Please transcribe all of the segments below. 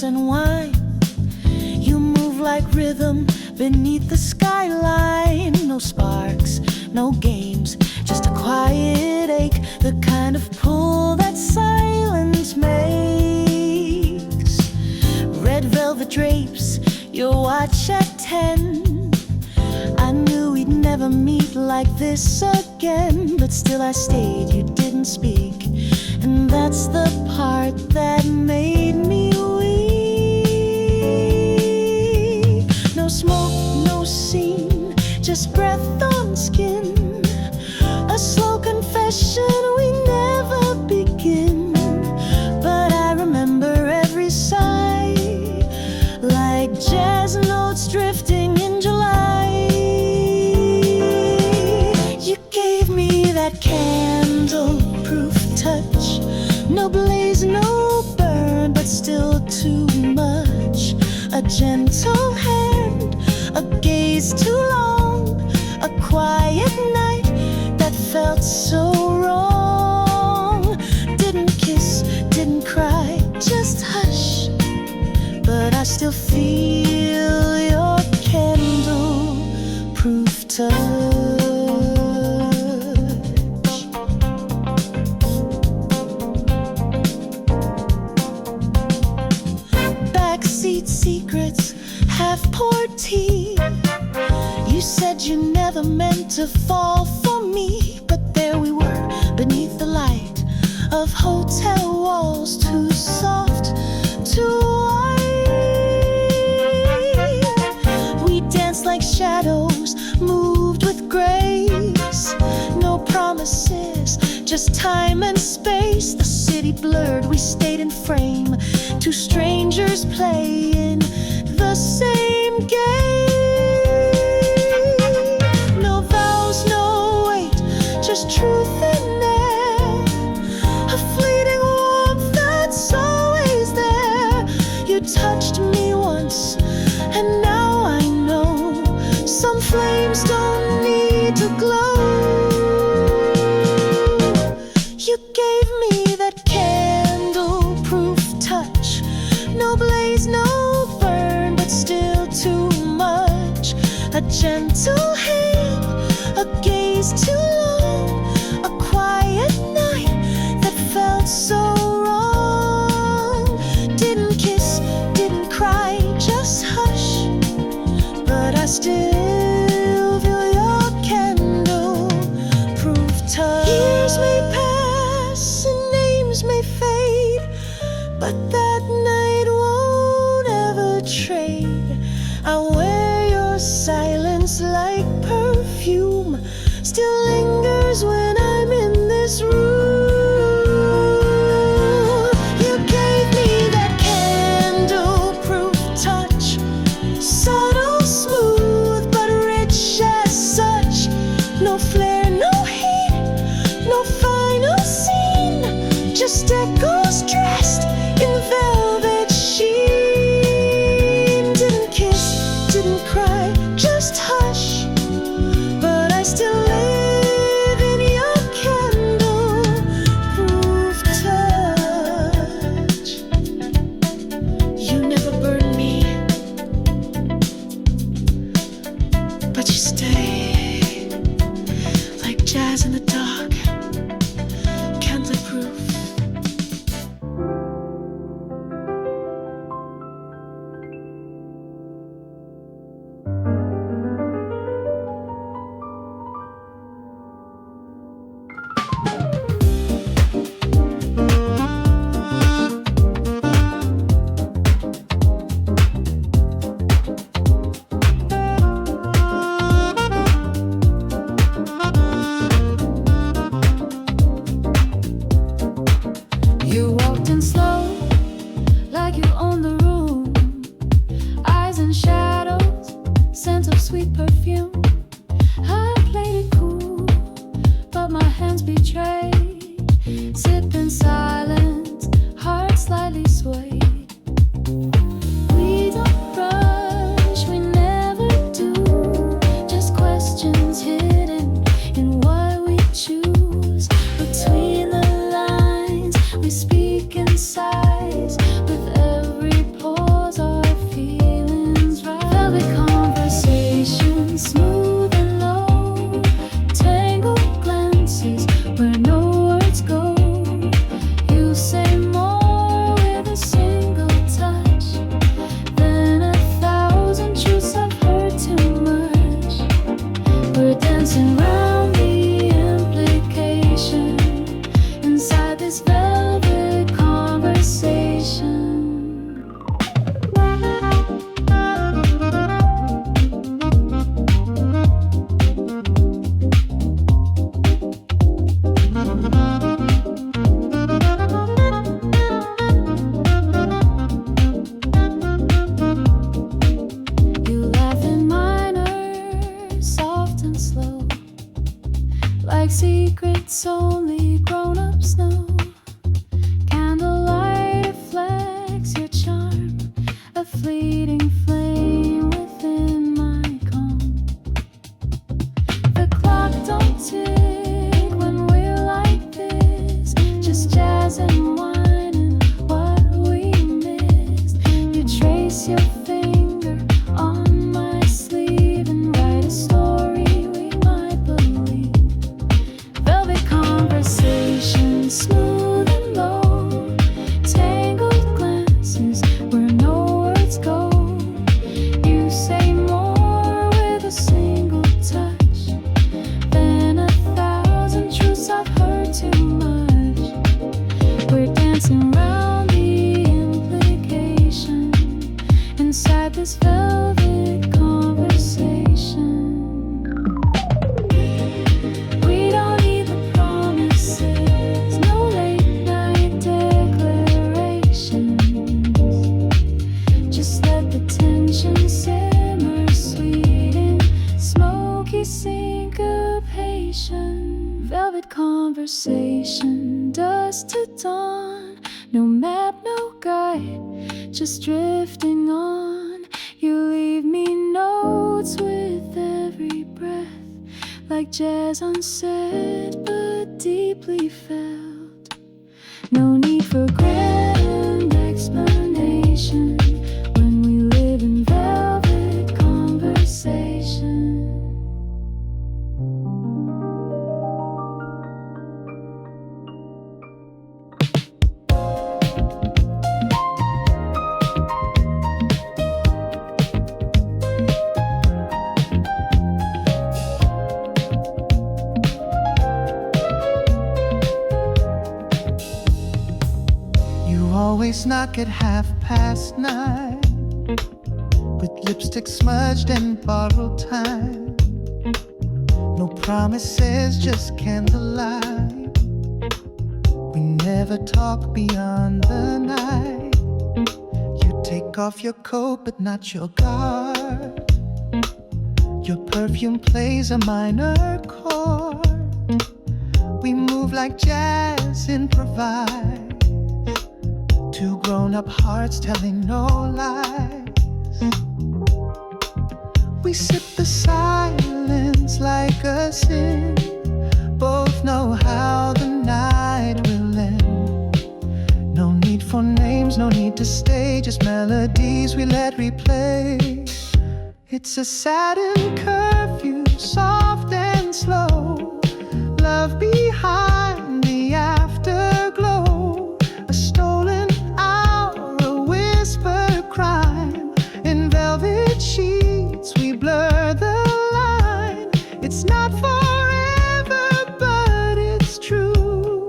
and wine. You move like rhythm beneath the skyline. No sparks, no games, just a quiet ache, the kind of pull that silence makes. Red velvet drapes, your watch at 10. I knew we'd never meet like this again, but still I stayed, you didn't speak, and that's the part that made me weak. No smoke, no scene, just breath on skin, a slow confession we never begin. But I remember every sigh, like jazz notes drifting in July. You gave me that candleproof touch, no blaze, no burn, but still too much. A gentle hand, a gaze too long, a quiet night that felt so wrong. Didn't kiss, didn't cry, just hush, but I still feel your candleproof touch. Backseat secrets, half-poured tea. You said you never meant to fall for me, but there we were, beneath the light of hotel walls, too soft, too white. We danced like shadows, moved with grace. No promises, just time and space. The city blurred, we stayed in frame, two strangers playing the same game. No vows, no wait, just truth in air, a fleeting warmth that's always there. You touched me once, and now I know some flames don't need to glow. You gave me that candleproof touch, no blaze, no burn, but still too much. A gentle hand, a gaze too long, a quiet night that felt so wrong. Didn't kiss, didn't cry, just hush, but I still feel your candleproof touch. Years may pass and names may fade, but that night won't ever trade. I wear your silence like perfume, still lingers when I'm in this room. You gave me that candleproof touch, subtle, smooth, but rich as such. No flare, no heat, no final scene, just echoes dressed in velvet sheen. Didn't kiss, didn't cry, just hush, but I still live in your candleproof touch. You never burned me, but you stay like jazz in the dark, candleproof. You walked in slow, like you owned the room. Eyes and shadows, scent of sweet perfume. I played it cool, but my hands betrayed. Sip in silence, heart slightly swayed. We don't rush, we never do. Just questions hidden in what we choose. Between the lines, we speak in sighs with every pause. dancing round the implication inside this velvet conversation. You laugh in minor, soft and slow, like secrets only grown-ups know. Candlelight reflects your charm, a fleeting flame within my comb. The clock don't tick when we're like this, just jazz and wine and what we missed. You trace your finger on my sleeve and write a story we might believe. Velvet conversation, smooth and low, tangled glances where no words go. You say more with a single touch than 1,000 truths I've heard too much. We're dancing round the implication inside this velvet conversation. We don't need the promises, no late night declarations. Just let the tension simmer sweet in smoky syncopation. Velvet conversation, dusk to dawn, no map, no guide, just drifting on. You leave me notes with every breath, like jazz unsaid but deeply felt. No need for grand explanation when we live in velvet conversation. You always knock at 9:30 with lipstick smudged and borrowed time. No promises, just candlelight. We never talk beyond the night. You take off your coat but not your guard. Your perfume plays a minor chord. We move like jazz, improvise. Two grown-up hearts telling no lies. We sip the silence like a sin. Both know how the night will end. No need for names, no need to stay, just melodies we let replay. It's a satin curfew, soft and slow. Love behind the afterglow. A stolen hour, a whispered crime. In velvet sheets we blur the line. It's not forever, but it's true.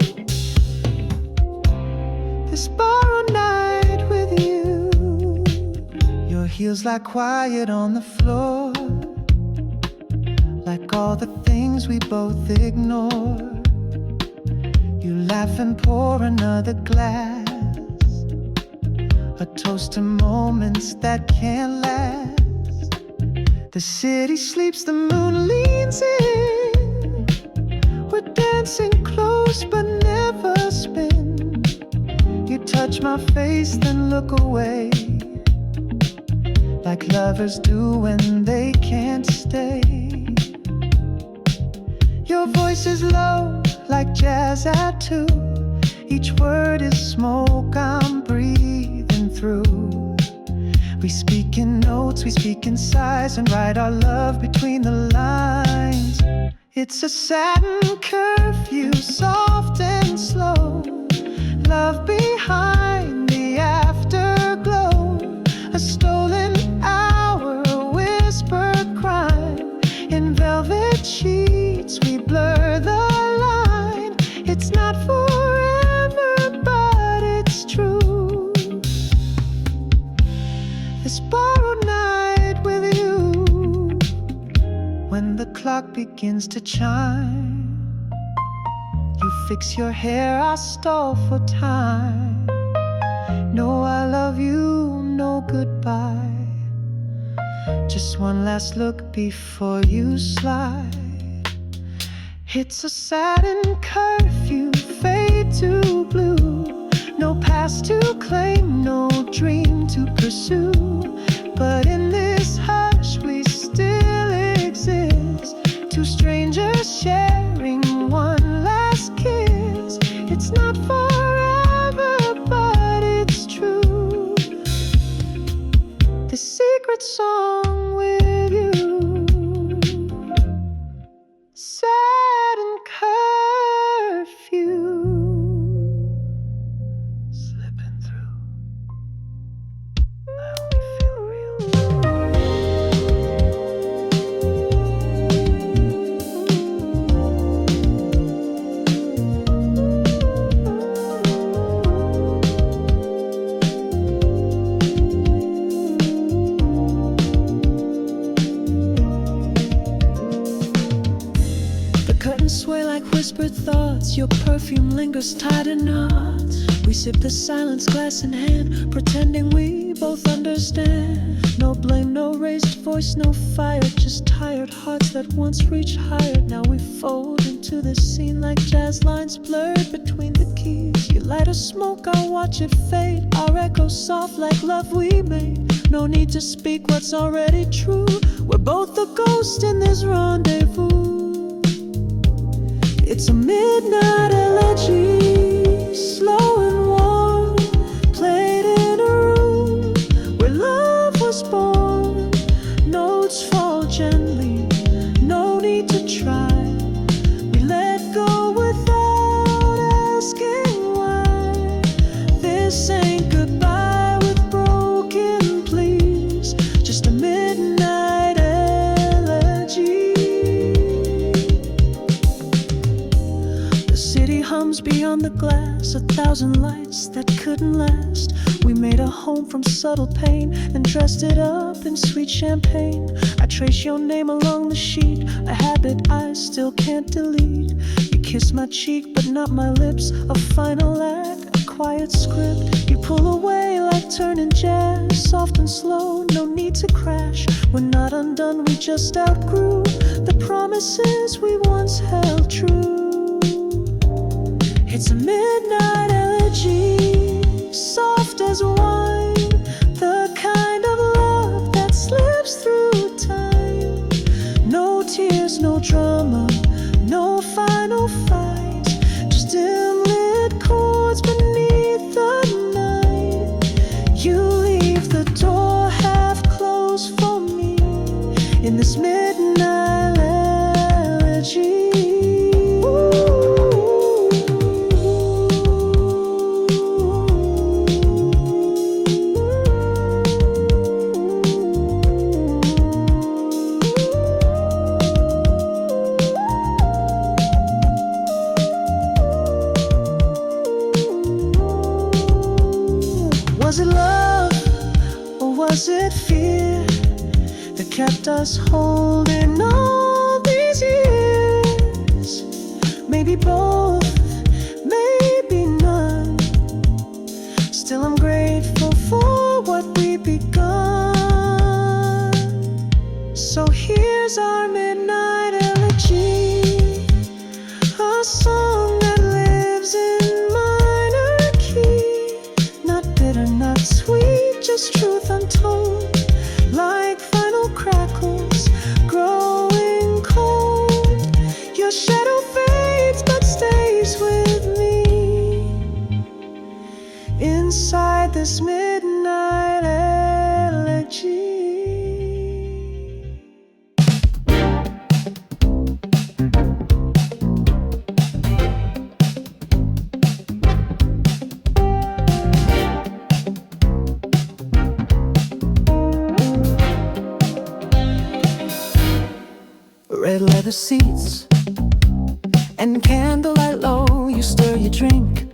This borrowed night with you. Your heels lie quiet on the floor, like all the things we both ignore. You laugh and pour another glass, a toast to moments that can't last. The city sleeps, the moon leans in. We're dancing close but never spin. You touch my face then look away, like lovers do when they can't stay. Your voice is low like jazz at 2. Each word is smoke I'm breathing through. We speak in notes, we speak in sighs, and write our love between the lines. It's a satin curfew, soft and slow. Love behind the afterglow. A stolen hour, a whispered crime. In velvet sheets, we blur the line. It's not forever, but it's true. This borrowed night with you, when the clock begins to chime, you fix your hair, I stall for time. No, I love you, no goodbye. Just one last look before you slide. It's a satin curfew, fade to blue. No past to claim, no dream to pursue. But in this hush we still exist, two strangers sharing one last kiss. It's not forever, but it's true. The secret song with you, Satin Curfew, slipping through. I only feel real. Sway like whispered thoughts, your perfume lingers tied in knots. We sip the silence, glass in hand, pretending we both understand. No blame, no raised voice, no fire, just tired hearts that once reached higher. Now we fold into the scene like jazz lines blurred between the keys. You light a smoke, I'll watch it fade, our echo soft like love we made. No need to speak what's already true, we're both the ghost in this rendezvous. It's a midnight elegy, slow and warm, played in a room where love was born. Notes fall gently, no need to try. We let go without asking why. This ain't goodbye with broken pleas, just a midnight elegy. Hums beyond the glass, 1,000 lights that couldn't last. We made a home from subtle pain and dressed it up in sweet champagne. I trace your name along the sheet, a habit I still can't delete. You kiss my cheek but not my lips, a final act, a quiet script. You pull away like turning jazz, soft and slow, no need to crash. We're not undone, we just outgrew the promises we once held true. It's a midnight elegy, soft as wine, the kind of love that slips through time. No tears, no drama, no final fight, just dim lit chords beneath the night. You leave the door half closed for me in this midnight elegy. Was it love or was it fear that kept us holding all these years? Maybe both, maybe none. Still I'm grateful for what we begun. So here's our midnight elegy, a song that lives in minor key. Not bitter, not sweet, just truth untold. Like final crackles, growing cold. Your shadow fades but stays with me inside this midnight elegy. Red leather seats and candlelight low. You stir your drink,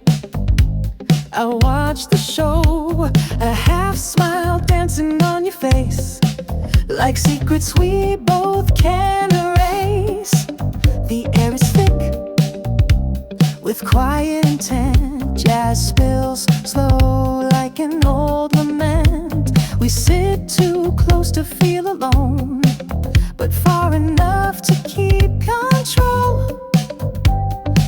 I watch the show, a half smile dancing on your face, like secrets we both can erase. The air is thick with quiet intent, jazz spills slow like an old lament. We sit too close to feel alone, but far enough to keep control.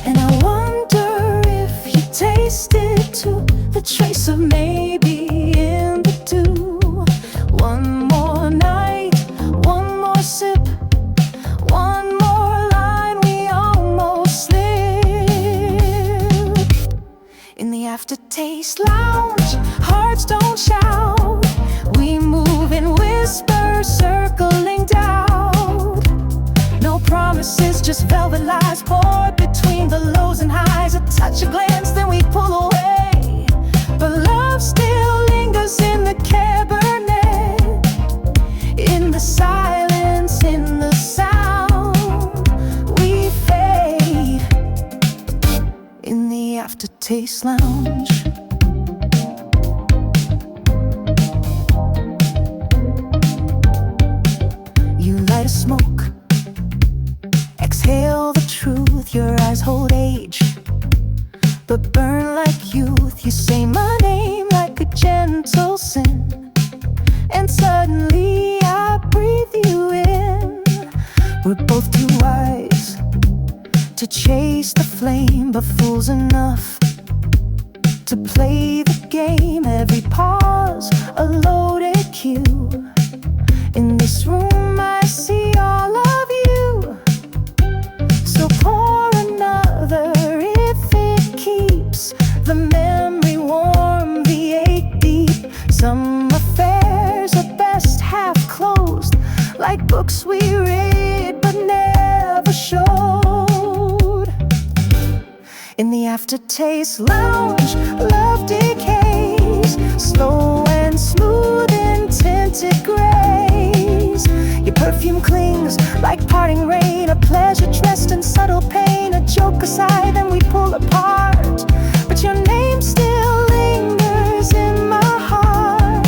And I wonder if you tasted too, the trace of maybe in the dew. One more night, one more sip, one more line, we almost slip. In the Aftertaste Lounge, hearts don't shout, we move in whispers, circling doubt. No promises, just velvet lies poured between the lows and highs. A touch, a glance, then we pull away, but love still lingers in the cabernet, in the silence, in the sound. We fade in the Aftertaste Lounge. You light a smoke, exhale the truth. Your eyes hold age, but burn like youth. You say my name like a gentle sin, and suddenly I breathe you in. We're both too wise to chase the flame, but fools enough to play the game. Every pause a loaded cue. In this room I see all of you, so pour another if it keeps the memory warm, the ache deep. Some affairs are best half closed, like books we read but never showed. In the Aftertaste Lounge, love decays, slow and smooth in tinted grays. Your perfume clings like parting rain, a pleasure dressed in subtle pain. A joke aside, then we pull apart, but your name still lingers in my heart,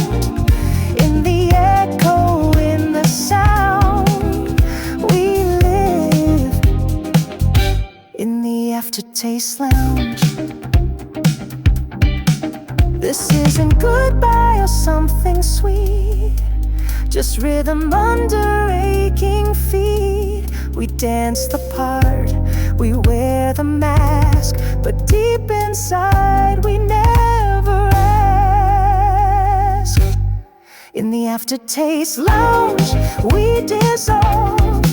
in the echo, in the sound. We live in the Aftertaste Lounge. This isn't goodbye or something sweet, just rhythm under aching feet. We dance the part, we wear the mask, but deep inside we never ask. In the Aftertaste Lounge, we dissolve,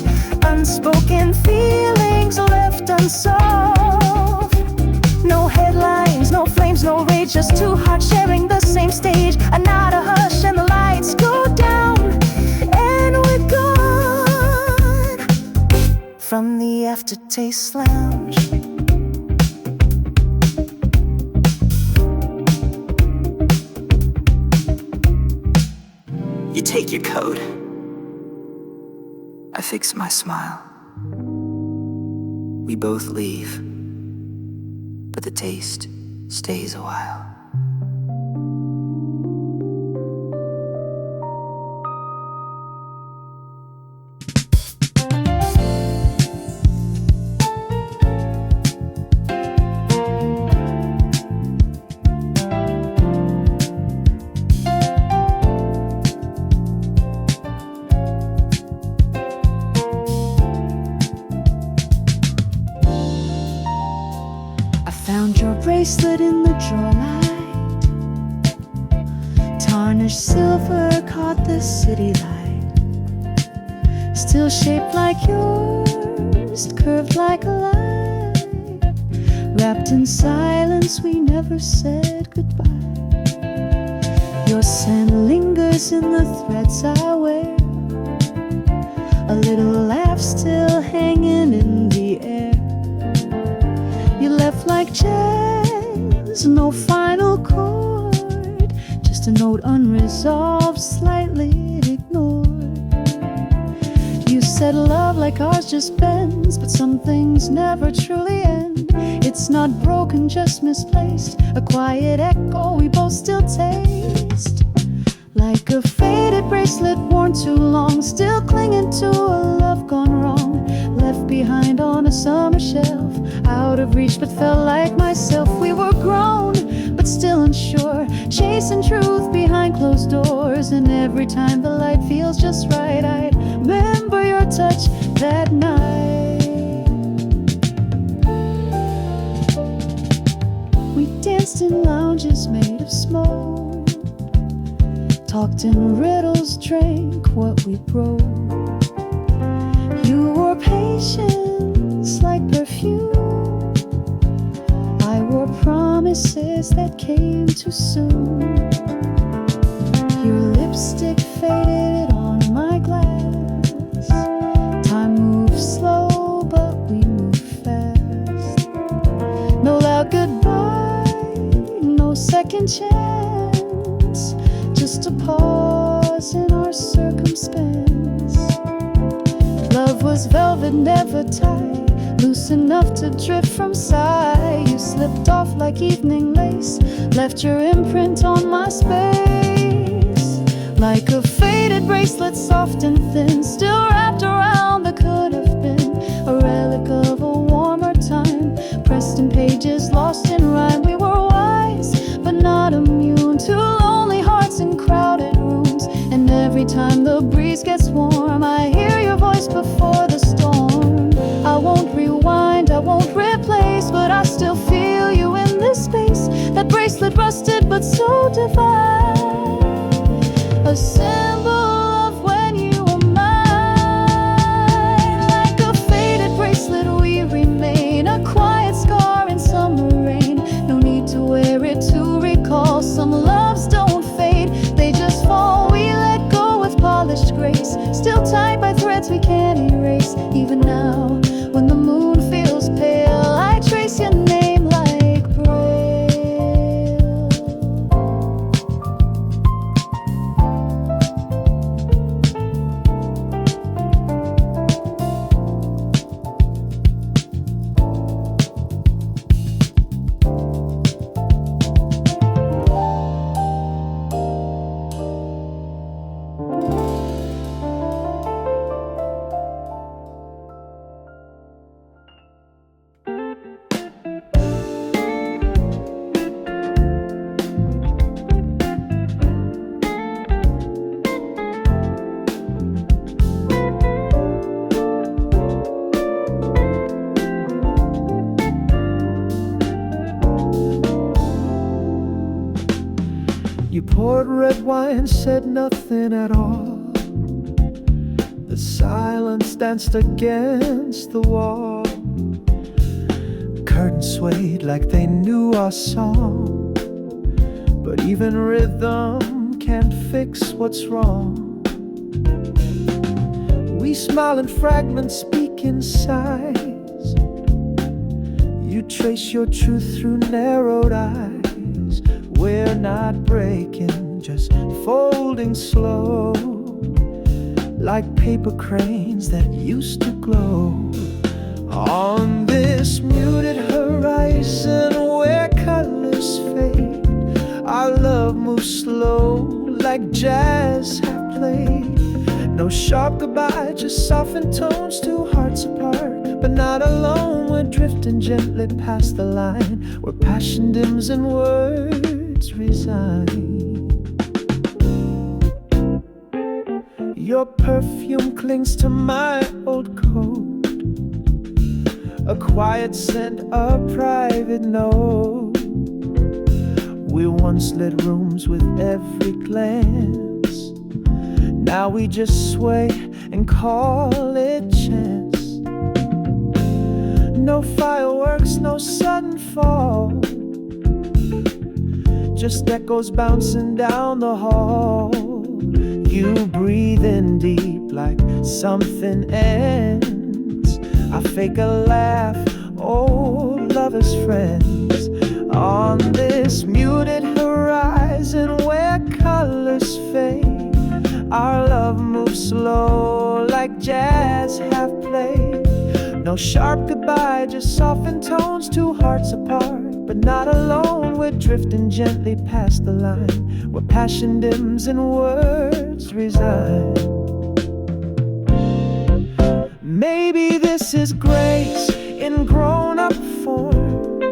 unspoken feelings left unsolved. No headlines, no flames, no rage, just two hearts sharing the same stage. A nod, a hush, and the lights go down, and we're gone from the Aftertaste Lounge. You take your coat, I fix my smile. We both leave, but the taste stays a while. Found your bracelet in the drawer light, tarnished silver caught the city light. Still shaped like yours, curved like a line. Wrapped in silence, we never said goodbye. Your scent lingers in the threads I wear, a little laugh still hanging in the air. You left like jazz, no final chord, just a note unresolved, slightly ignored. You said love like ours just bends, but some things never truly end. It's not broken, just misplaced, a quiet echo we both still taste. Like a faded bracelet worn too long, still clinging to a love gone wrong, left behind on a summer shelf, out of reach but felt like myself. We were grown but still unsure, chasing truth behind closed doors. And every time the light feels just right, I remember your touch that night. We danced in lounges made of smoke, talked in riddles, drank what we broke. You wore patience like perfume, I wore promises that came too soon. Your lipstick faded on my glass, time moved slow but we moved fast. No loud goodbye, no second chance, just a pause in our circumstance. Love was velvet, never tight, loose enough to drift from sight. You slipped off like evening lace, left your imprint on my space. Like a faded bracelet, soft and thin, still wrapped around the could have been, a relic of a warmer time, pressed in pages, lost in rhyme. We were wise, but not immune to lonely hearts in crowded rooms. And every time the breeze gets warm, I hear your voice before the storm. I won't rewind, I won't replace, but I still feel you in this space. That bracelet rusted but so divine, a symbol of when you were mine. Like a faded bracelet we remain, a quiet scar in summer rain. No need to wear it to recall, some loves don't fade, they just fall. We let go with polished grace, still tied by threads we can't erase. Even now, when the moon feels pale, I trace your name like braille. You poured red wine, said nothing at all. The silence danced against the wall. Curtains swayed like they knew our song, but even rhythm can't fix what's wrong. We smile in fragments, speak in sighs. You trace your truth through narrowed eyes. We're not breaking, just folding slow, like paper cranes that used to glow. On this muted horizon where colors fade, our love moves slow like jazz have played. No sharp goodbye, just softened tones, two hearts apart, but not alone. We're drifting gently past the line where passion dims and words resign. Your perfume clings to my old coat, a quiet scent, a private note. We once lit rooms with every glance, now we just sway and call it chance. No fireworks, no sudden fall, just echoes bouncing down the hall. You breathe in deep like something ends. I fake a laugh, old lovers, friends. On this muted horizon where colors fade, Our love moves slow like jazz half played. No sharp goodbye, just softened tones, two hearts apart, but not alone. We're drifting gently past the line where passion dims and words resign. Maybe this is grace in grown-up form,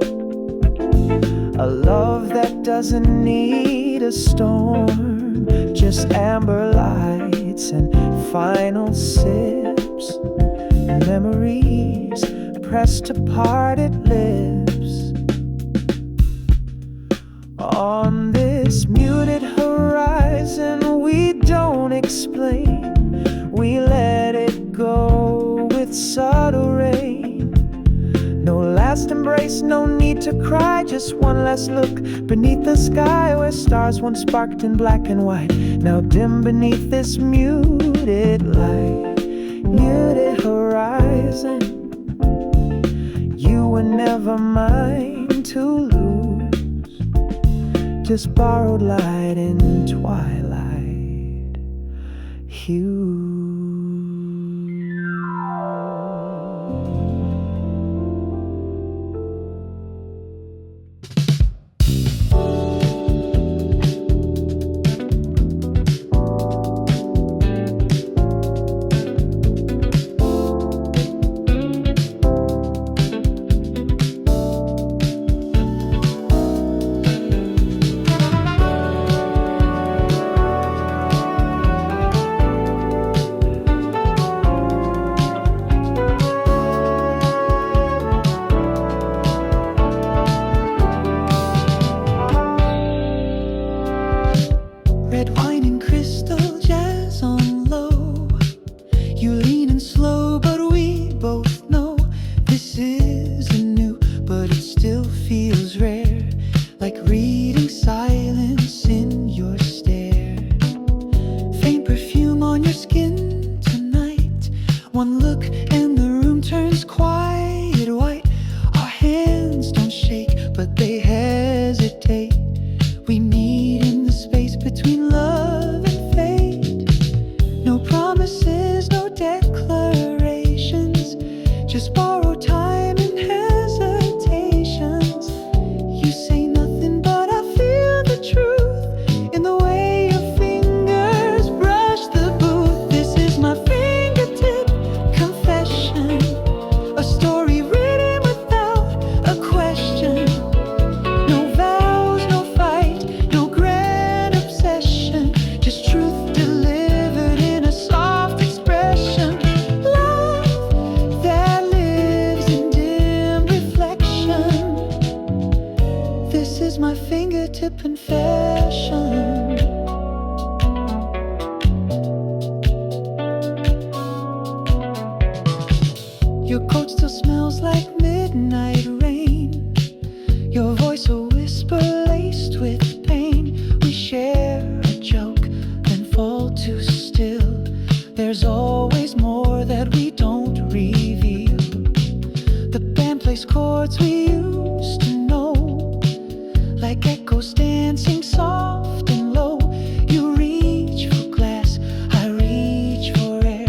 a love that doesn't need a storm, just amber lights and final sips, memories pressed to parted lips. On this muted horizon we don't explain, we let it go with subtle rain. No last embrace, no need to cry, just one last look beneath the sky where stars once sparked in black and white, now dim beneath this muted light. Muted horizon, you were never mine to lose, just borrowed light in twilight hue. Red wine and crystal, jazz on low. You lean in slow, but we both know this isn't new, but it still feels rare, like reading silence in your stare. Faint perfume on your skin tonight, one look and the room turns quiet white. Our hands don't shake, but they hesitate. We meet in the space between love and fate. No promises, no declarations, just borrowed time and hesitations. You say nothing, but I feel the truth in the way your fingers brush the booth. This is my fingertip confession, a story written without a question. No vows, no fight, no grand obsession, just truth delivered in a soft expression. Love that lives in dim reflection. This is my fingertip confession. Your coat still smells like midnight rain, your voice a whisper laced with pain. We share a joke, then fall too still. There's always more that we don't reveal. The band plays chords we used to know, like echoes dancing soft and low. You reach for glass, I reach for air,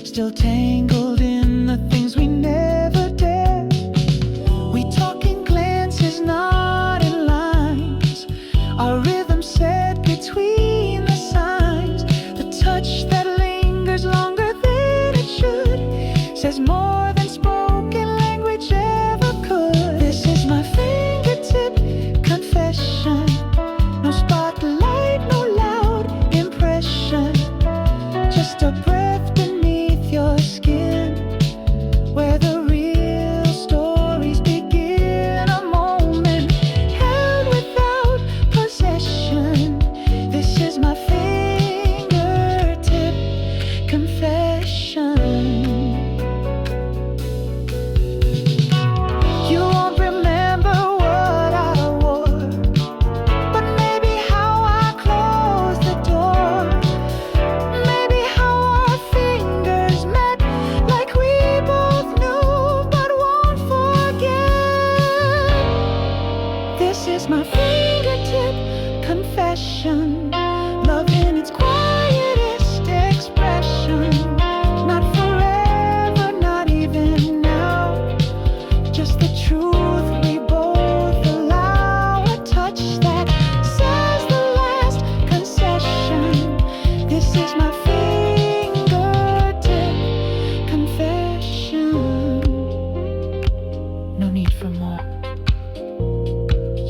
still tangled in the things we never dared. We talk in glances, not in lines, our rhythm set between the signs. The touch that lingers longer than it should says more than spoken language ever could.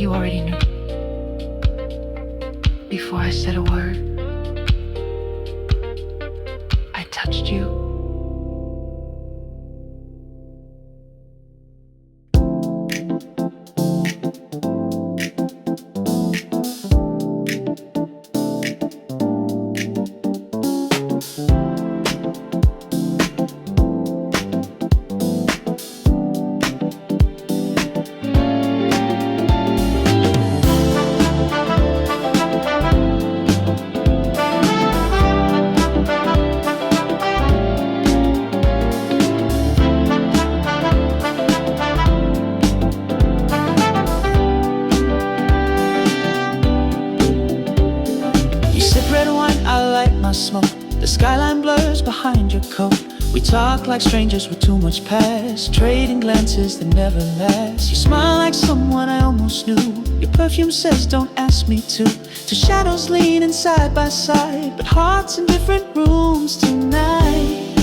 You already knew. Before I said a word, I touched you. Smoke. The skyline blurs behind your coat. We talk like strangers with too much past, trading glances that never last. You smile like someone I almost knew. Your perfume says don't ask me to. Two shadows leaning side by side, but hearts in different rooms tonight.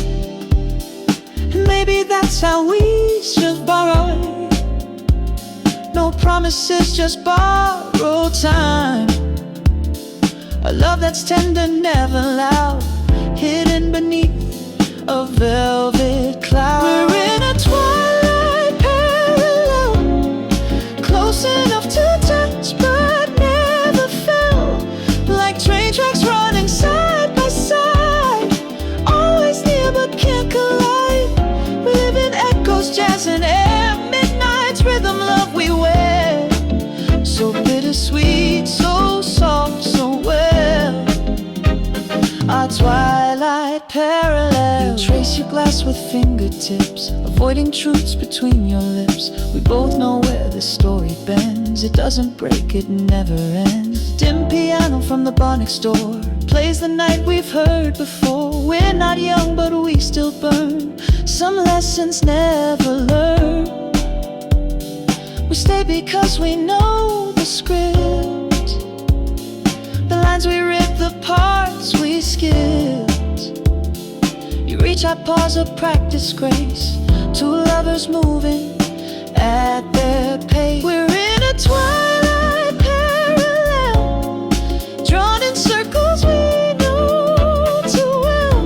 And maybe that's how we should borrow it. No promises, just borrow time. A love that's tender, never loud, hidden beneath a velvet cloud. We're in a twilight parallel, close enough to touch but never fell. Like train tracks running side by side, always near but can't collide. We live in echoes, jazz and air, midnight's rhythm, love we wear. So bittersweet, so soft, so well. Our twilight parallel. You trace your glass with fingertips, avoiding truths between your lips. We both know where this story bends. It doesn't break, it never ends. Dim piano from the bar next door plays the night we've heard before. We're not young, but we still burn some lessons never learned. We stay because we know the script, the lines we ripped, the parts we skipped. You reach, I pause, a practice grace. Two lovers moving at their pace. We're in a twilight parallel, drawn in circles we know too well.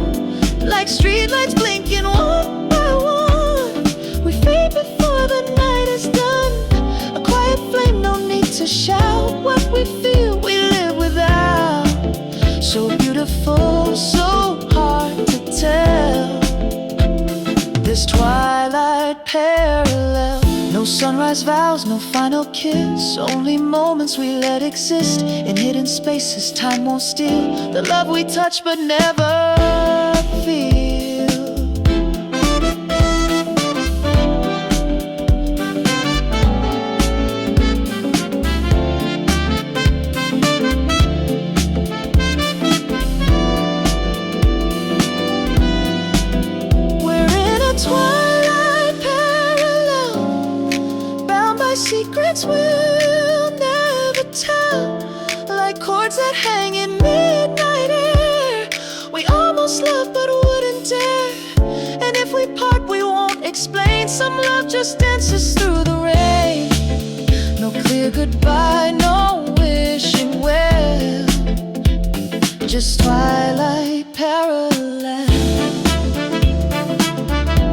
Like streetlights blinking one by one, we fade before the night is done. A quiet flame, no need to shout. What we feel, we live without. So beautiful, so hard to tell. This twilight parallel. No sunrise vows, no final kiss. Only moments we let exist in hidden spaces time won't steal. The love we touch but never feel. Secrets we'll never tell, like chords that hang in midnight air. We almost love but wouldn't dare, and if we part we won't explain. Some love just dances through the rain. No clear goodbye, no wishing well, just twilight parallel.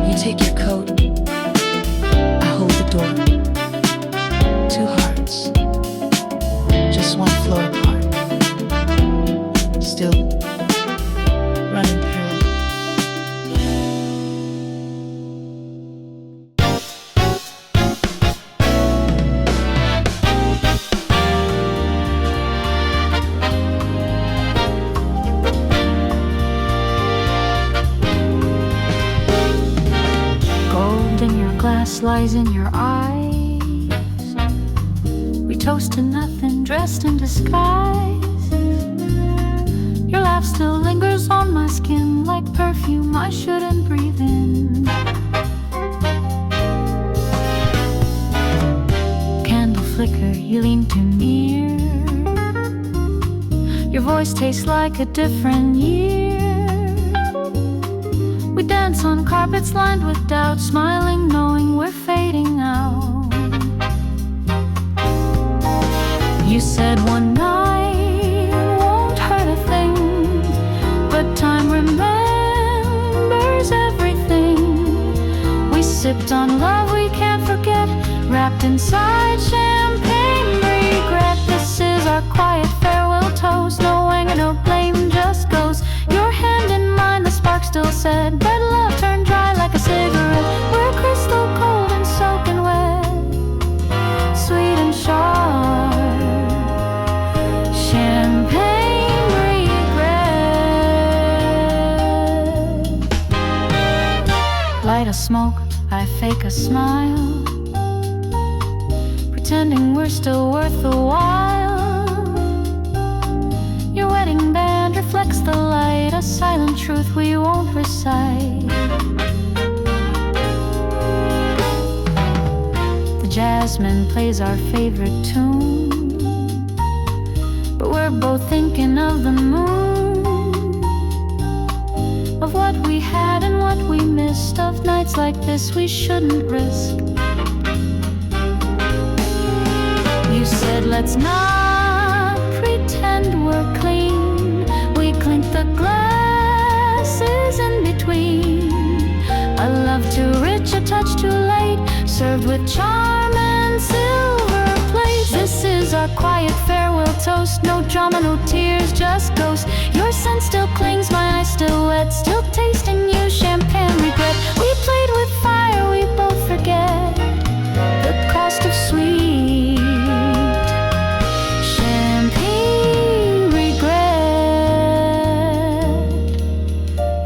You take your coat, I hold the door. Two hearts, just one floor apart, still running parallel. Gold in your glass lies in your eyes. Toast to nothing, dressed in disguise. Your laugh still lingers on my skin like perfume I shouldn't breathe in. Candle flicker, you lean too near. Your voice tastes like a different year. We dance on carpets lined with doubt, smiling knowing we're fading out. sipped on love we can't forget, wrapped inside champagne regret. This is our quiet farewell toast, no anger, no blame, just ghost. Your hand in mine, the spark still said, red love turned dry like a cigarette. We're crystal cold and soaking wet, sweet and sharp, champagne regret. Light a smoke, I fake a smile, pretending we're still worth the while. Your wedding band reflects the light, a silent truth we won't recite. The jasmine plays our favorite tune, but we're both thinking of the moon, of what we had and what we missed, of nights like this we shouldn't risk. You said let's not pretend we're clean, we clink the glasses in between. A love too rich, a touch too late, served with charm and silver plate. This is our quiet farewell toast, no drama, no tears, just ghosts. Your scent still clings, my eyes still wet, still tasting you, champagne regret. We played with fire, we both forget the cost of sweet champagne regret.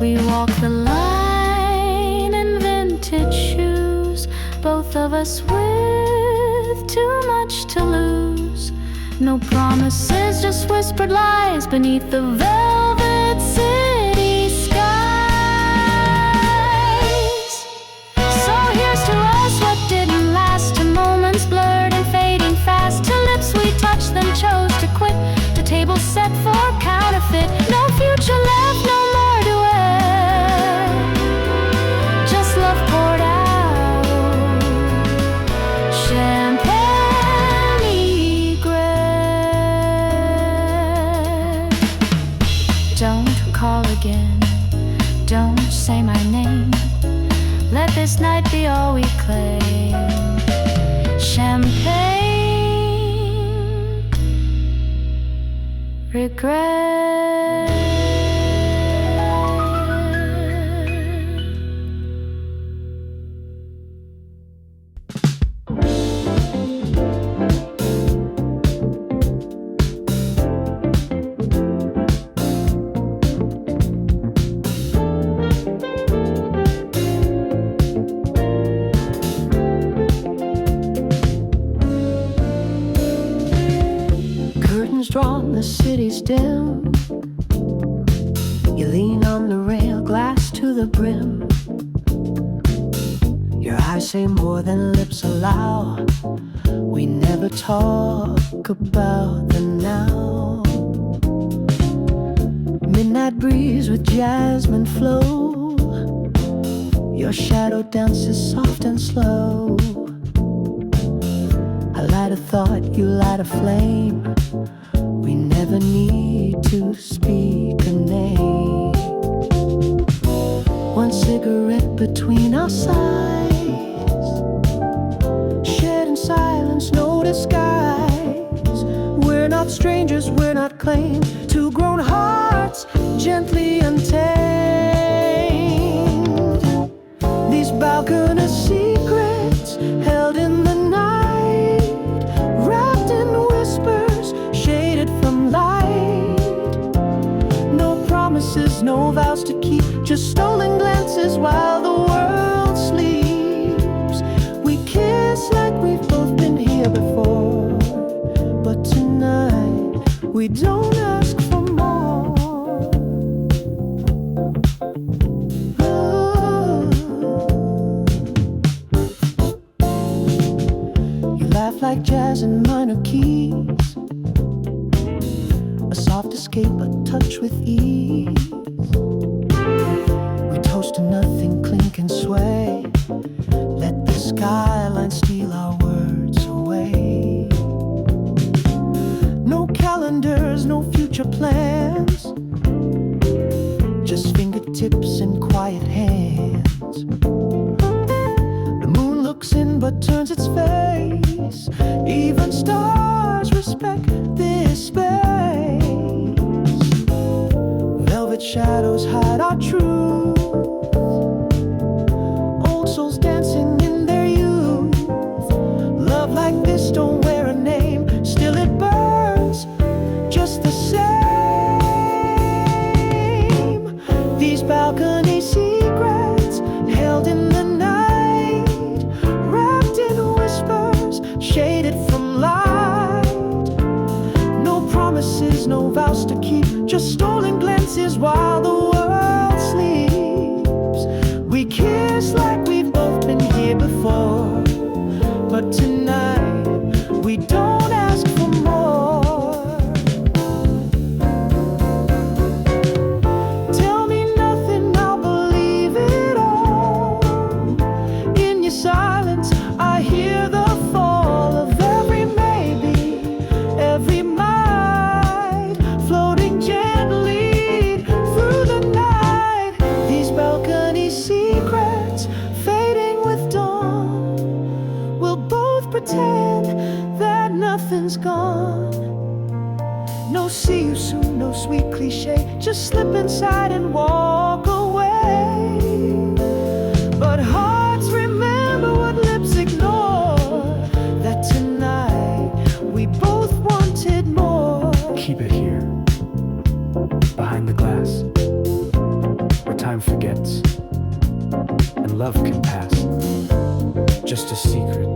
We walk the line in vintage shoes, both of us with too much to lose. No promises, just whispered lies beneath the velvet city skies. So here's to us what didn't last, to moments blurred and fading fast, to lips we touched then chose to quit, to tables set for counterfeit. No future left, no more duet, just love poured out, champagne regret. Don't call again, don't say my name, let this night be all we claim. Champagne regret. Drawn, the city's dim. You lean on the rail, glass to the brim. Your eyes say more than lips allow. We never talk about the now. Midnight breeze with jasmine flow. Your shadow dances soft and slow. I light a thought, you light a flame. We never need to speak a name. One cigarette between our sides, shared in silence, no disguise. We're not strangers, we're not claimed. Two grown hearts, gently untamed. These balcony secrets held in the night, wrapped in whispers, shaded from light. No promises, no vows to keep, just stolen glances while the world sleeps. We kiss like we've both been here before, but tonight we don't ask for more. Ooh. You laugh like jazz in minor keys, a soft escape, a touch with ease. We toast to nothing, clink and sway. Let the skyline steal our words away. No calendars, no future plans, just fingertips and quiet hands. dancing but turns its face. Even stars respect this space. Velvet shadows hide our truth. Old souls dancing in their youth. Love like this don't wear a name. Still it burns just the same. These balcony secrets held in the night, wrapped in whispers, shaded from light. No promises, no vows to keep, just stolen glances while the world sleeps. We kiss like we've both been here before, but tonight we don't ask for more. Tell me nothing, I'll believe it all. In your silence, I hear the fall of every maybe, every might, floating gently through the night. These balcony secrets fading with dawn. We'll both pretend that nothing's gone. No see you soon, no sweet cliche, just slip inside and walk away. But hearts remember what lips ignore, that tonight we both wanted more. Keep it here, behind the glass, where time forgets and love can pass. Just a secret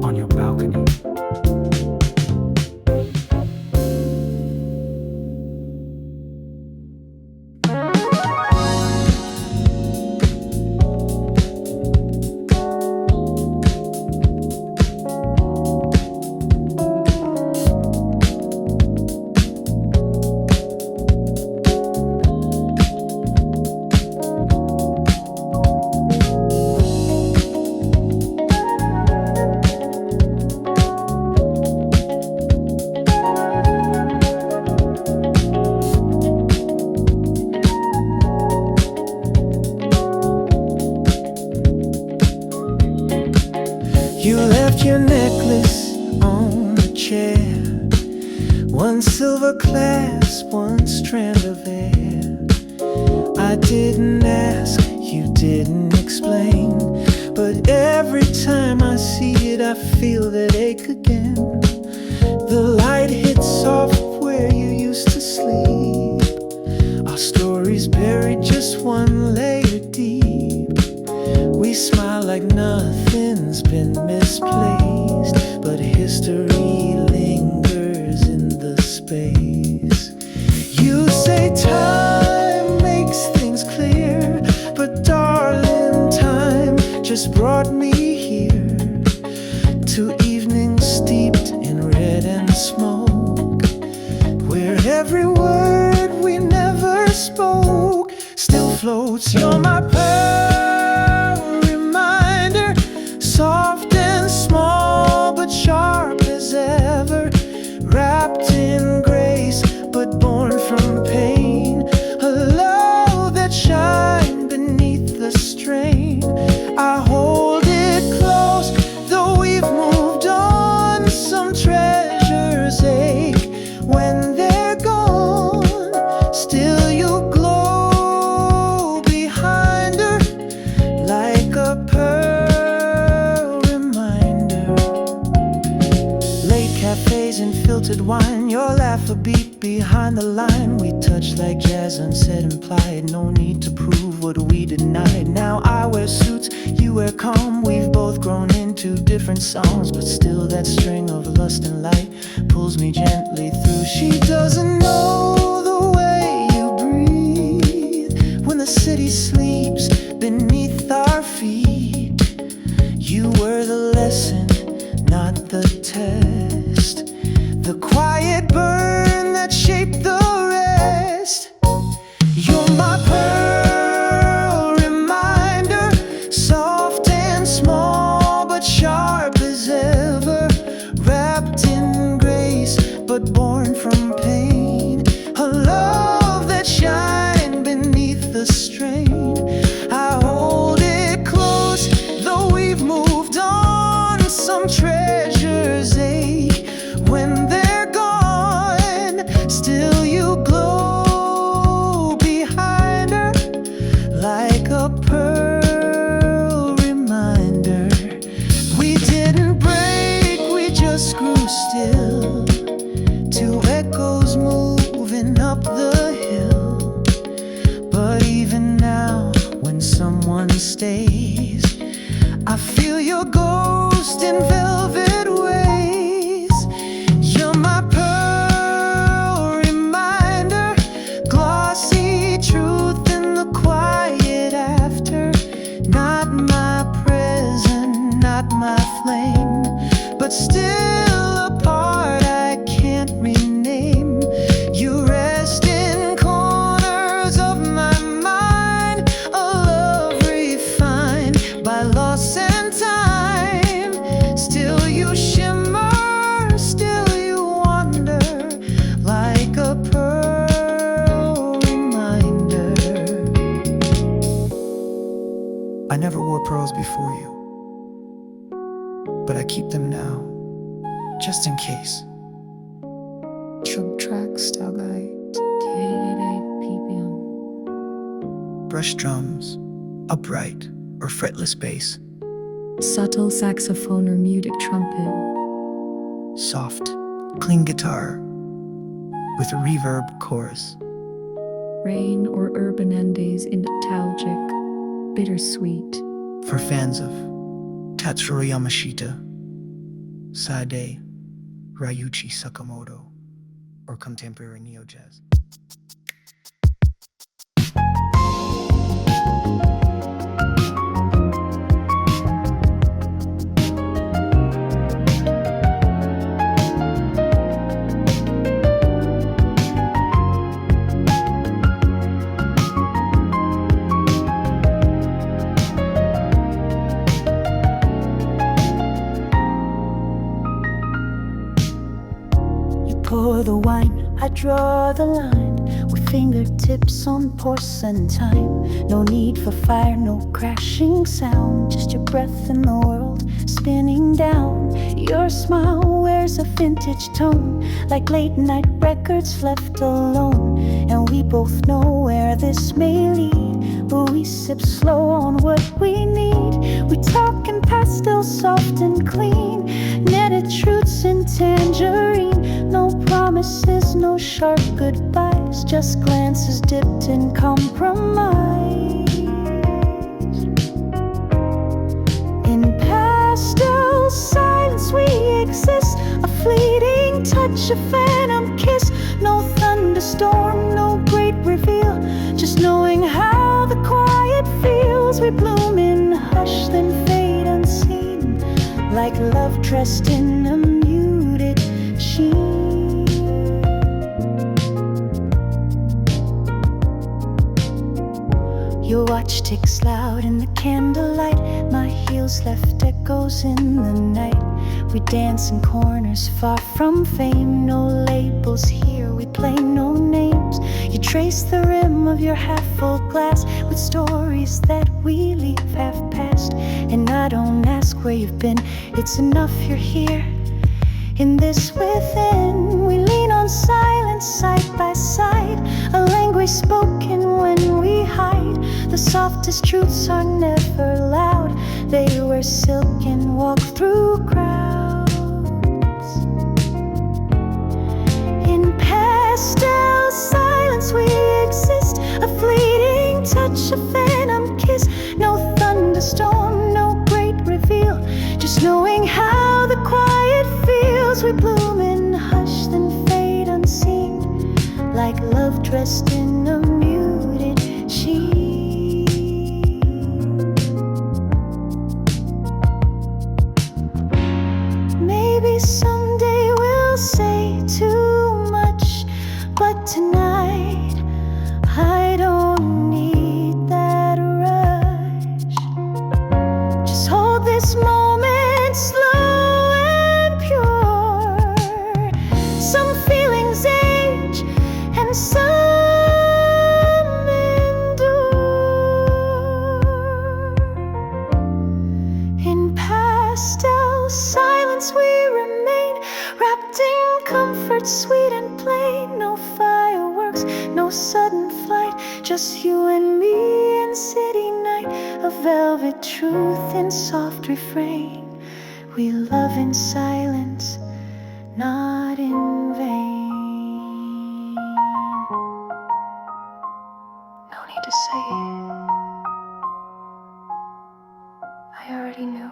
on your balcony. You left your necklace on the chair. One silver clasp, one strand of hair. I didn't ask, you didn't explain, but every time I see it I feel that ache again. The light hits soft where you used to sleep. Our stories buried just one layer deep. We smile like nothing's been misplaced, but history lingers in the space. You say time makes things clear, but darling, time just brought me here to evenings steeped in red and smoke, where every word we never spoke still floats. You're my pearl reminder, soft and small but sharp as ever, wrapped in grace but born from pain. A love that shines beneath the strain. I hold it close, though we've moved on. Some treasures ache when they're gone. Still you glow behind her like a pearl reminder. Late cafes and filtered wine, your laugh a beat behind the line. We touch like jazz, unsaid implied. No need to prove what we denied. Now I wear suits, you wear calm. We've both grown into different songs, but still that string of lust and light pulls me gently through. She doesn't know the way you breathe when the city sleeps beneath our feet. You were the lesson, not the test, the quiet burn that shaped the rest. You're my pearl reminder, soft and small but sharp as ever, wrapped in grace but born from pain. A love that shines beneath the strain. days. I feel your ghost in velvet ways. You're my pearl reminder, glossy truth in the quiet after. Not my present, not my flame, but still a part I can't rename. You rest in corners of my mind, a love refined by loss and time. Still you shimmer, still you wander, like a pearl reminder. I never wore pearls before you, but I keep them now, just in case. Chug track, style guide. ppm. Brush drums, upright or fretless bass, Subtle saxophone or muted trumpet. soft, clean guitar with a reverb chorus. Rain or urban endes in nostalgic, bittersweet. For fans of Tatsuro Yamashita, Sade, Ryuichi Sakamoto, or contemporary neo-jazz. Pour the wine, I draw the line with fingertips on porcelain time. No need for fire, no crashing sound, just your breath in the world spinning down. Your smile wears a vintage tone, like late night records left alone. And we both know where this may lead, but we sip slow on what we need. We talk in pastel, soft and clean, netted truths in tangerine. No promises, no sharp goodbyes, just glances dipped in compromise. In pastel silence we exist, a fleeting touch, a phantom kiss. No thunderstorm, no great reveal, just knowing how the quiet feels. We bloom in hush, then fade unseen, like love dressed in a muted sheen. Your watch ticks loud in the candlelight, my heels left echoes in the night. We dance in corners far from fame, no labels here, we play no names. You trace the rim of your half-full glass with stories that we leave half past. And I don't ask where you've been, it's enough you're here. In this within, we lean on silence side by side, a language spoken when we hide. The softest truths are never loud, they wear silk and walk through crowds. In pastel silence we exist, a fleeting touch, a phantom kiss. No thunderstorm, no great reveal, just knowing how the quiet feels. We bloom in hush, then fade unseen, like love dressed in a muted sheen. Maybe someday we'll say too much, but tonight I don't need that rush. Just hold this moment slow and pure. Some feelings age and some endure. In pastel silence we remain, wrapped in comfort sweet and plain. No fireworks, no sudden flight, just you and me in city night. A velvet truth in soft refrain. We love in silence, not in vain. No need to say it. I already knew.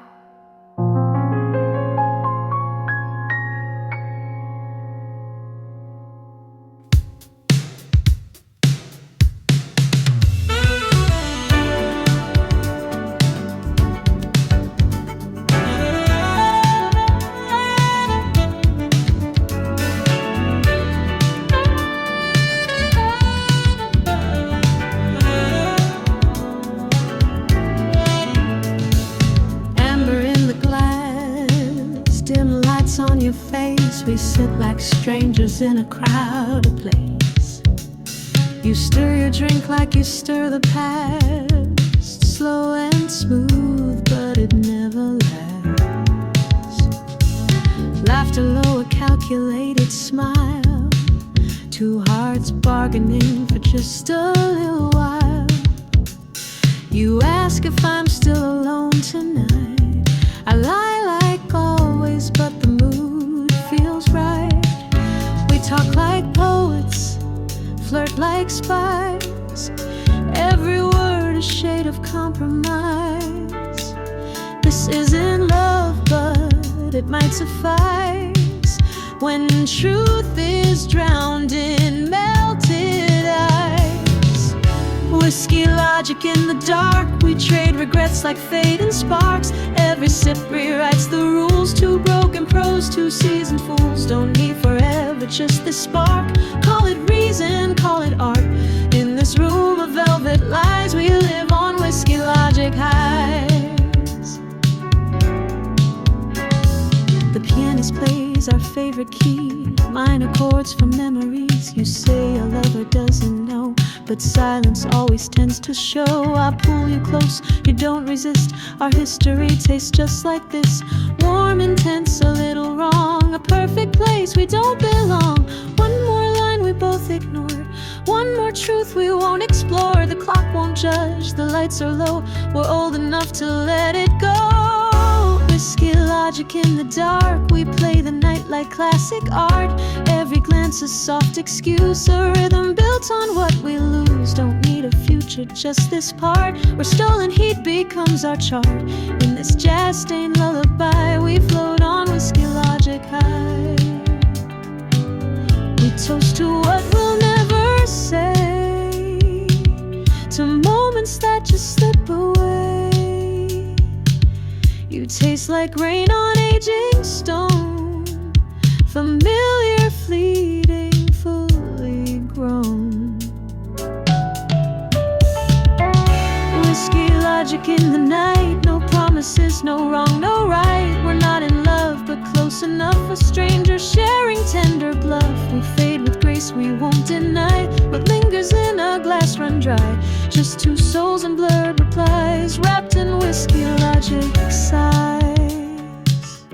We sit like strangers in a crowded place. You stir your drink like you stir the past, slow and smooth, but it never lasts. Laughter low, a calculated smile, two hearts bargaining for just a little while. You ask if I'm still alone tonight. I lie like always, but the mood feels right. We talk like poets, flirt like spies, every word a shade of compromise. This isn't love, but it might suffice when truth is drowned in melted ice. Whiskey logic in the dark, we trade regrets like fading sparks. Every sip rewrites the rules, two broken pros, two seasoned fools. Don't need forever, just this spark. Call it reason, call it art. In this room of velvet lies, we live on whiskey logic highs. The pianist plays our favorite key, minor chords from memories you say a lover doesn't know, but silence always tends to show. I pull you close, you don't resist. Our history tastes just like this, warm, intense, a little wrong. A perfect place we don't belong. One more line we both ignored, one more truth we won't explore. The clock won't judge, the lights are low, we're old enough to let it go. Whiskey logic in the dark, we play the night like classic art. Every glance a soft excuse, a rhythm built on what we lose. Don't need a future, just this part, where stolen heat becomes our chart. In this jazz-stained lullaby, we float on whiskey logic high. We toast to what we'll never say, to moments that just slip away. You taste like rain on aging stone, familiar, fleeting, fully grown. Whiskey logic in the night, no promises, no wrong, no right. We're not in love, but close enough, a stranger sharing tender bluff. We fade with grace, we won't deny what lingers in a glass run dry. Just two souls and blurred replies, wrapped in whiskey logic sighs.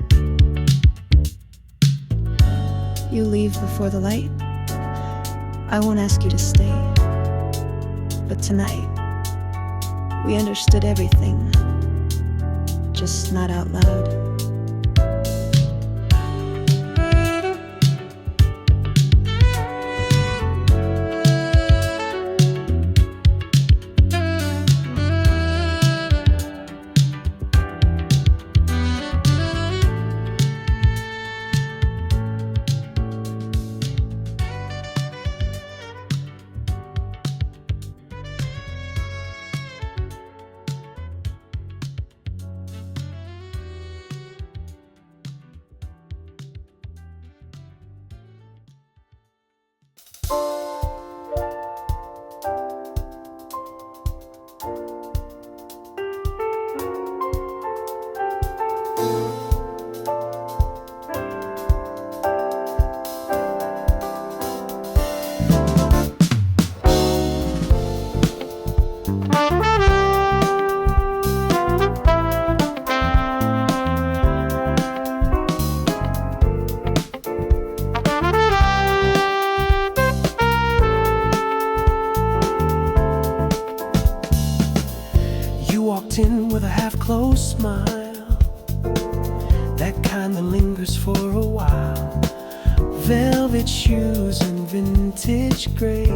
You leave before the light, I won't ask you to stay. But tonight, we understood everything, just not out loud. In with a half-closed smile, that kind that lingers for a while. Velvet shoes and vintage grace,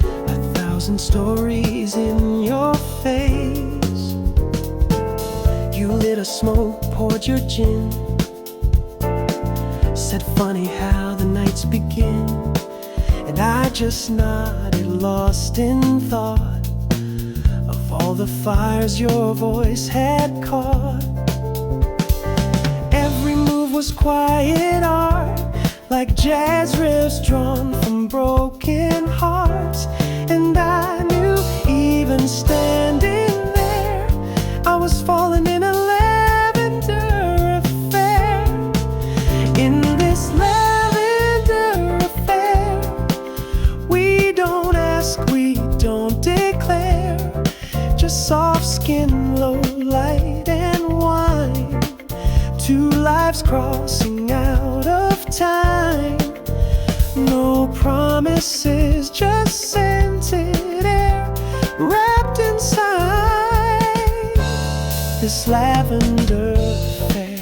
1,000 stories in your face. You lit a smoke, poured your gin, said funny how the nights begin. And I just nodded, lost in thought of all the fires your voice had caught. Every move was quiet art, like jazz riffs drawn from broken hearts. And I knew even standing there, I was falling in a lavender affair. In this lavender affair, we don't ask, we don't declare. Just soft skin, low light and wine, two lives crossing out of time. No promises, just scented air wrapped inside this lavender affair.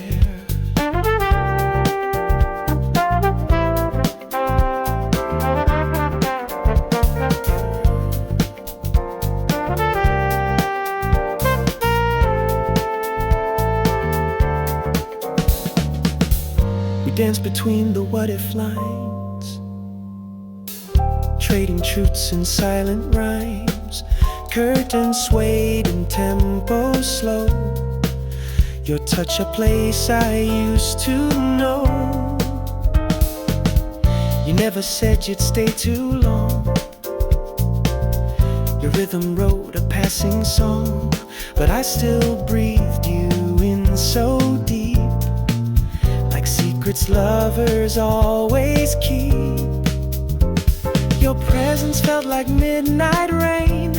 We danced between the what if lines, trading truths in silent rhymes. Curtains swayed in tempo slow, your touch a place I used to know. You never said you'd stay too long, your rhythm wrote a passing song, but I still breathed you in so deep, like secrets lovers always keep. Your presence felt like midnight rain,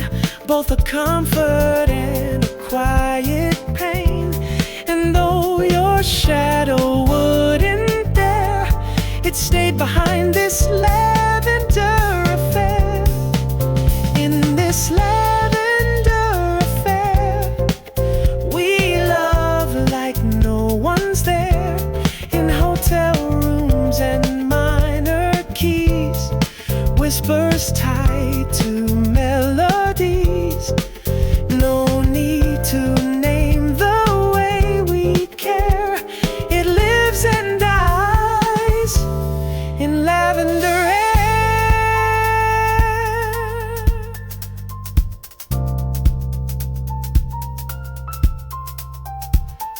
both a comfort and a quiet pain. And though your shadow wouldn't dare, it stayed behind this lavender affair. In this lavender affair, we love like no one's there. In hotel rooms and minor keys, whispers tied to melodies. No need to name the way we care. It lives and dies in lavender air.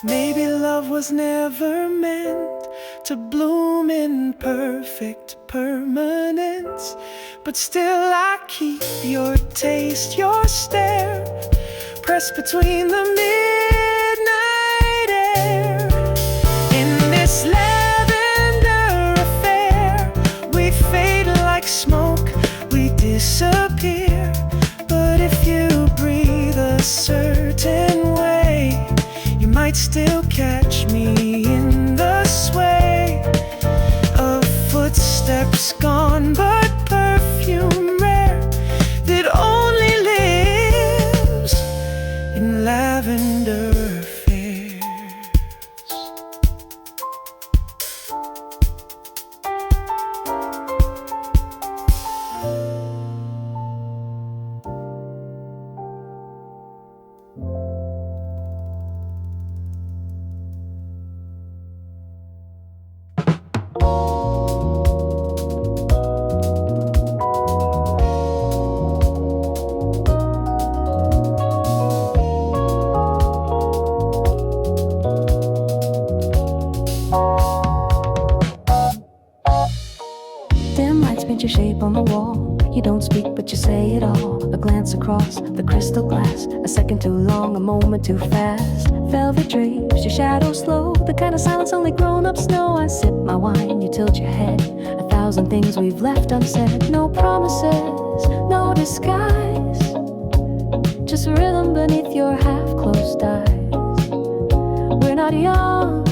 Maybe love was never meant to bloom in perfect permanence, but still I keep your taste, your stare, pressed between the midnight air. In this lavender affair, we fade like smoke, we disappear. But if you breathe a certain way, you might still catch me in the sway of footsteps gone, but perfume rare that only lives in lavender affairs. Your shape on the wall, you don't speak but you say it all. A glance across the crystal glass, a second too long, a moment too fast. Velvet drapes, your shadow slow, the kind of silence only grown-ups know. I sip my wine, you tilt your head, 1,000 things we've left unsaid. No promises, no disguise, just rhythm beneath your half-closed eyes. We're not young,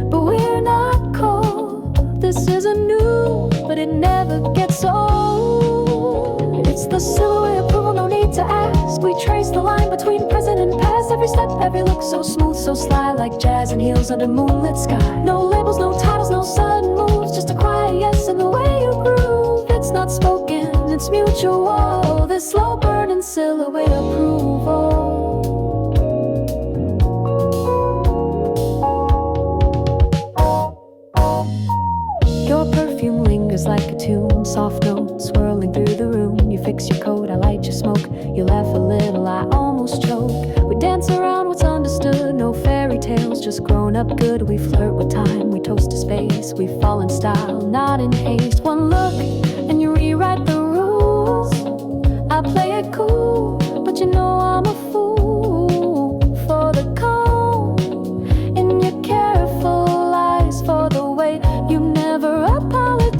but we're not cold. This isn't new, but it never gets old. It's the silhouette approval, no need to ask. We trace the line between present and past. Every step, every look so smooth, so sly, like jazz and heels under moonlit sky. No labels, no titles, no sudden moves, just a quiet yes in the way you groove. It's not spoken, it's mutual. This slow burning silhouette approval. just grown up good. We flirt with time, we toast to space. We fall in style, not in haste. One look and you rewrite the rules. I play it cool, but you know I'm a fool for the calm in your careful eyes, for the way you never apologize.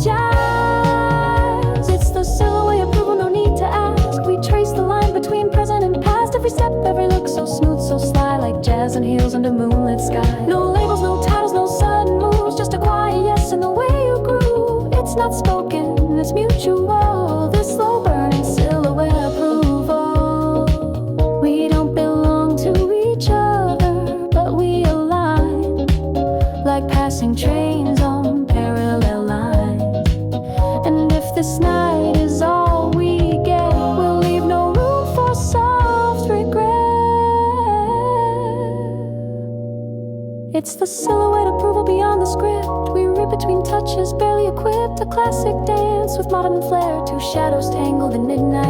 It's the silhouette approval, no need to ask. We trace the line between present and past. Every step, every look, so smooth, so sly, like jazz and heels under moonlit sky. No labels, no titles, no sudden moves, just a quiet yes in the way you groove. It's not spoken, it's mutual. This slow burning silhouette approval. We don't belong to each other, but we align like passing trains on parallel lines. And if this night is all we get, we'll leave no room for soft regret. It's the silhouette approval beyond the script. We read between touches, barely equipped. A classic dance with modern flair. Two shadows tangled in midnight